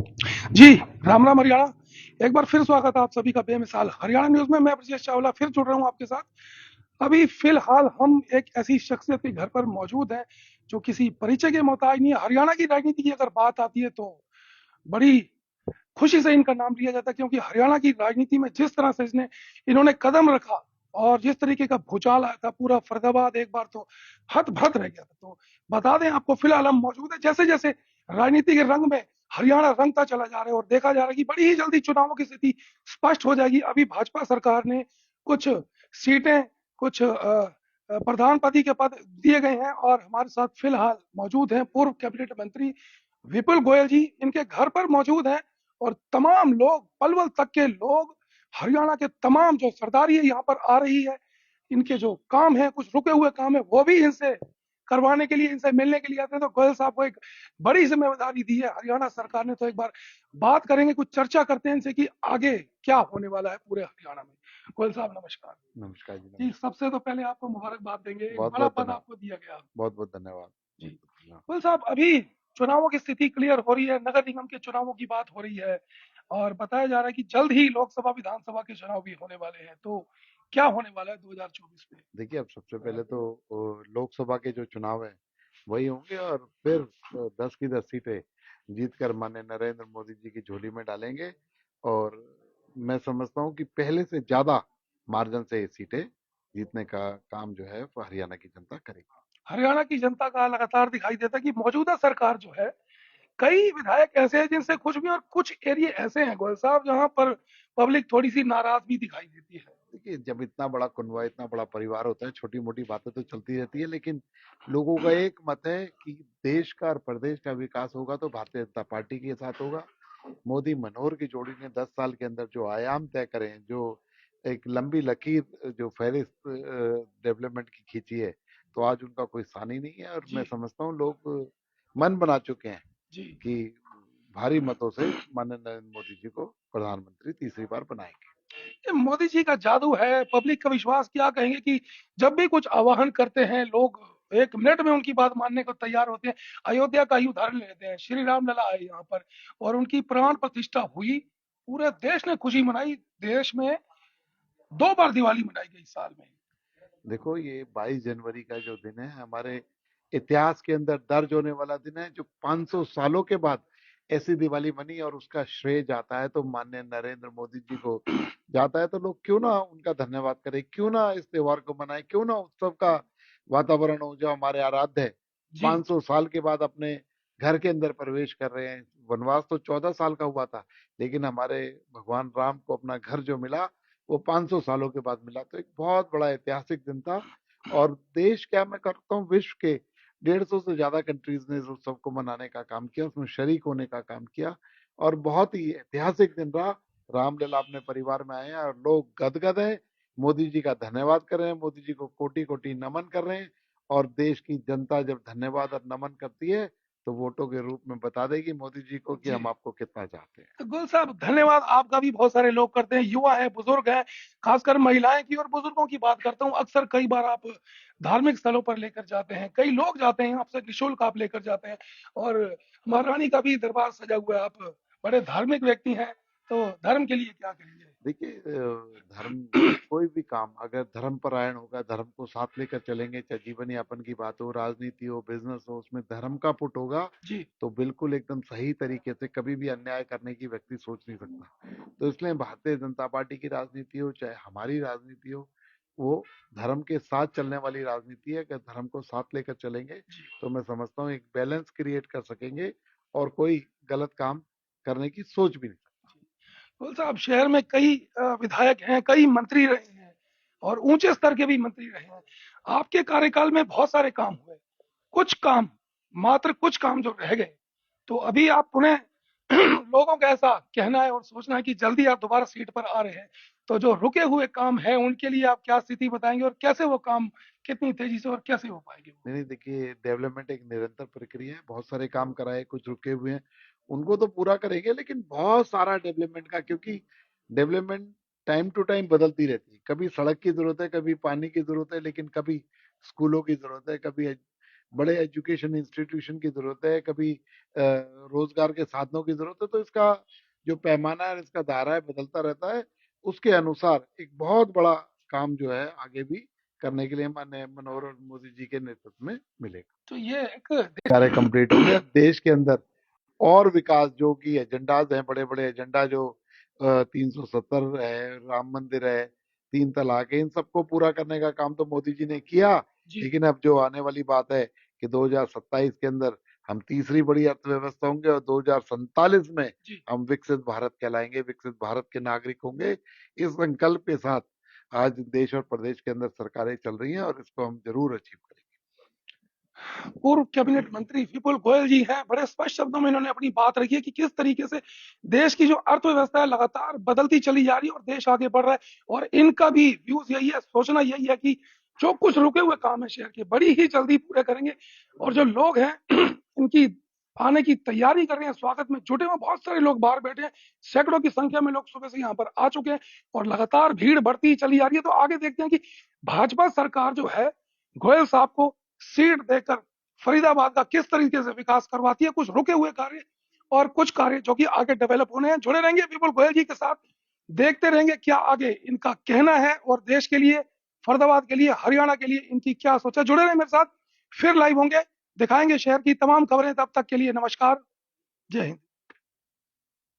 जी, राम राम हरियाणा। एक बार फिर स्वागत है आप सभी का बेमिसाल हरियाणा न्यूज़ में। मैं ब्रजेश चावला फिर जुड़ रहा हूँ आपके साथ। अभी फ़िलहाल हम एक ऐसी शख्सियत के घर पर मौजूद हैं, जो किसी परिचय के मोहताज नहीं है। हरियाणा की राजनीति की अगर बात आती है तो बड़ी खुशी से इनका नाम लिया जाता है, क्योंकि हरियाणा की राजनीति में जिस तरह से इन्होंने कदम रखा और जिस तरीके का भूचाल आया था, पूरा फरीदाबाद एक बार तो हत-भत रह गया था। तो बता दें आपको, फ़िलहाल हम मौजूद हैं, जैसे-जैसे राजनीति के रंग में हरियाणा रंगता चला जा रहा है और देखा जा रहा है कि बड़ी ही जल्दी चुनावों की स्थिति स्पष्ट हो जाएगी। अभी भाजपा सरकार ने कुछ सीटें, कुछ प्रधान पदी के पद दिए गए हैं और हमारे साथ फ़िलहाल मौजूद हैं पूर्व कैबिनेट मंत्री विपुल गोयल जी। इनके घर पर मौजूद हैं और तमाम लोग, पलवल तक के लोग, हरियाणा के तमाम जो सरदारी है यहाँ पर आ रही है। इनके जो काम है, कुछ रुके हुए काम है, वो भी इनसे करवाने के लिए, इनसे मिलने के लिए आते हैं। तो गोयल साहब को एक बड़ी जिम्मेदारी दी है हरियाणा सरकार ने। तो एक बार बात करेंगे, कुछ चर्चा करते हैं इनसे कि आगे क्या होने वाला है पूरे हरियाणा में। गोयल साहब नमस्कार। नमस्कार जी, जी, नमस्कार। सबसे तो पहले आपको मुबारकबाद देंगे, एक बहुत बड़ा बहुत पद धन्यवाद। आपको दिया गया। बहुत बहुत धन्यवाद। जी, बहुत बहुत धन्यवाद। गोयल साहब, अभी चुनावों की स्थिति क्लियर हो रही है, नगर निगम के चुनावों की बात हो रही है और बताया जा रहा है कि जल्द ही लोकसभा विधानसभा के चुनाव भी होने वाले हैं। तो क्या होने वाला है 2024 में? देखिए, अब सबसे पहले तो लोकसभा के जो चुनाव है वही होंगे और फिर 10 की 10 सीटें जीत कर माननीय नरेंद्र मोदी जी की झोली में डालेंगे। और मैं समझता हूँ कि पहले से ज्यादा मार्जिन से ये सीटें जीतने का काम जो है वो हरियाणा की जनता करेगी। हरियाणा की जनता का लगातार दिखाई देता है कि मौजूदा सरकार जो है, कई विधायक ऐसे हैं जिनसे खुश भी, और कुछ एरिया ऐसे हैं गोयल साहब जहां पर पब्लिक थोड़ी सी नाराज भी दिखाई देती है। देखिए, जब इतना बड़ा कुनबा, इतना बड़ा परिवार होता है, छोटी मोटी बातें तो चलती रहती है, लेकिन लोगों का एक मत है कि देश का और प्रदेश का विकास होगा तो भारतीय जनता पार्टी के साथ होगा। मोदी मनोहर की जोड़ी ने 10 साल के अंदर जो आयाम तय करे हैं, जो एक लंबी लकीर जो फहरिस्त डेवलपमेंट की खींची है, तो आज उनका कोई सानी नहीं है। और मैं जी। समझता हूँ लोग मन बना चुके हैं जी। कि भारी मतों से माननीय नरेंद्र मोदी जी को प्रधानमंत्री तीसरी बार बनाएंगे। ये मोदी जी का जादू है, पब्लिक का विश्वास। क्या कहेंगे कि जब भी कुछ आह्वान करते हैं लोग, एक मिनट में उनकी बात मानने को तैयार होते हैं। अयोध्या का ही उदाहरण लेते हैं, श्री राम लला आए यहाँ पर और उनकी प्राण प्रतिष्ठा हुई, पूरे देश ने खुशी मनाई। देश में 2 बार दिवाली मनाई गई साल में। देखो, ये 22 जनवरी का जो दिन है हमारे इतिहास के अंदर दर्ज होने वाला दिन है, जो 500 सालों के बाद ऐसी दिवाली बनी। और उसका श्रेय जाता है तो माननीय नरेंद्र मोदी जी को जाता है। तो लोग क्यों ना उनका धन्यवाद करें, क्यों ना इस त्योहार को मनाएं, क्यों ना उत्सव का वातावरण हो। जो हमारे आराध्य है जी। 500 साल के बाद अपने घर के अंदर प्रवेश कर रहे हैं। वनवास तो 14 साल का हुआ था, लेकिन हमारे भगवान राम को अपना घर जो मिला वो 500 सालों के बाद मिला। तो एक बहुत बड़ा ऐतिहासिक दिन था। और देश क्या, मैं करता हूँ, विश्व के 150 से ज्यादा कंट्रीज ने इस उत्सव को मनाने का काम किया, उसमें शरीक होने का काम किया। और बहुत ही ऐतिहासिक दिन रहा। रामलला अपने परिवार में आए हैं और लोग गदगद हैं, मोदी जी का धन्यवाद कर रहे हैं, मोदी जी को कोटि कोटि नमन कर रहे हैं। और देश की जनता जब धन्यवाद और नमन करती है तो वोटों के रूप में बता देगी मोदी जी को कि जी, हम आपको कितना चाहते हैं। तो गुल साहब, धन्यवाद आपका भी बहुत सारे लोग करते हैं, युवा है, बुजुर्ग हैं, खासकर महिलाएं की और बुजुर्गों की बात करता हूँ। अक्सर कई बार आप धार्मिक स्थलों पर लेकर जाते हैं, कई लोग जाते हैं आपसे, निःशुल्क आप लेकर जाते हैं और महारानी का भी दरबार सजा हुआ है। आप बड़े धार्मिक व्यक्ति हैं, तो धर्म के लिए क्या कहेंगे? देखिए, धर्म, कोई भी काम अगर धर्म परायण होगा, धर्म को साथ लेकर चलेंगे, चाहे जीवन यापन की बात हो, राजनीति हो, बिजनेस हो, उसमें धर्म का पुट होगा जी। तो बिल्कुल एकदम सही तरीके से कभी भी अन्याय करने की व्यक्ति सोच नहीं सकता। तो इसलिए भारतीय जनता पार्टी की राजनीति हो चाहे हमारी राजनीति हो, वो धर्म के साथ चलने वाली राजनीति है। अगर धर्म को साथ लेकर चलेंगे जी। तो मैं समझता हूँ एक बैलेंस क्रिएट कर सकेंगे और कोई गलत काम करने की सोच भी नहीं सकता। गुल साहब, शहर में कई विधायक हैं, कई मंत्री रहे हैं और ऊंचे स्तर के भी मंत्री रहे हैं। आपके कार्यकाल में बहुत सारे काम हुए, कुछ काम, मात्र कुछ काम जो रह गए। तो अभी आप पुनः लोगों का ऐसा कहना है और सोचना है कि जल्दी आप दोबारा सीट पर आ रहे हैं, तो जो रुके हुए काम है उनके लिए आप क्या स्थिति बताएंगे और कैसे वो काम कितनी तेजी से और कैसे हो पाएंगे वो? नहीं नहीं, देखिए, डेवलपमेंट एक निरंतर प्रक्रिया है। बहुत सारे काम कराए, कुछ रुके हुए हैं, उनको तो पूरा करेंगे। लेकिन बहुत सारा डेवलपमेंट का, क्योंकि डेवलपमेंट टाइम टू टाइम बदलती रहती है। कभी सड़क की जरूरत है, कभी पानी की जरूरत है, लेकिन कभी स्कूलों की जरूरत है, कभी बड़े एजुकेशन इंस्टीट्यूशन की जरूरत है, कभी रोजगार के साधनों की जरूरत है। तो इसका जो पैमाना है, इसका दायरा है, बदलता रहता है। उसके अनुसार एक बहुत बड़ा काम जो है आगे भी करने के लिए माननीय मनोहर मोदी जी के नेतृत्व में मिलेगा। तो ये एक कार्य कंप्लीट होंगे देश के अंदर। और विकास जो कि एजेंडाज हैं, बड़े बड़े एजेंडा जो 370 है, राम मंदिर है, 3 तलाक है, इन सबको पूरा करने का काम तो मोदी जी ने किया। जी लेकिन अब जो आने वाली बात है कि 2027 के अंदर हम तीसरी बड़ी अर्थव्यवस्था होंगे और 2047 में जी। हम विकसित भारत कहलाएंगे, विकसित भारत के नागरिक होंगे। इस संकल्प के साथ आज देश और प्रदेश के अंदर सरकारें चल रही हैं और इसको हम जरूर अचीव करेंगे। पूर्व कैबिनेट मंत्री विपुल गोयल जी हैं, बड़े स्पष्ट शब्दों में इन्होंने अपनी बात रखी है कि किस तरीके से देश की जो अर्थव्यवस्था है लगातार बदलती चली जा रही है और देश आगे बढ़ रहा है। और इनका भी व्यूज यही है, सोचना यही है कि जो कुछ रुके हुए काम है शहर के बड़ी ही जल्दी पूरे करेंगे। और जो लोग हैं इनकी आने की तैयारी कर रहे हैं, स्वागत में जुटे हुए बहुत सारे लोग बाहर बैठे हैं, सैकड़ों की संख्या में लोग सुबह से यहाँ पर आ चुके हैं और लगातार भीड़ बढ़ती चली जा रही है। तो आगे देखते हैं कि भाजपा सरकार जो है गोयल साहब को सीट देकर फरीदाबाद का किस तरीके से विकास करवाती है, कुछ रुके हुए कार्य और कुछ कार्य जो कि आगे डेवलप होने हैं। जुड़े रहेंगे विपुल गोयल जी के साथ, देखते रहेंगे क्या आगे इनका कहना है और देश के लिए, फरीदाबाद के लिए, हरियाणा के लिए इनकी क्या सोच है। जुड़े रहे मेरे साथ, फिर लाइव होंगे, दिखाएंगे शहर की तमाम खबरें। तब तक के लिए नमस्कार, जय हिंद।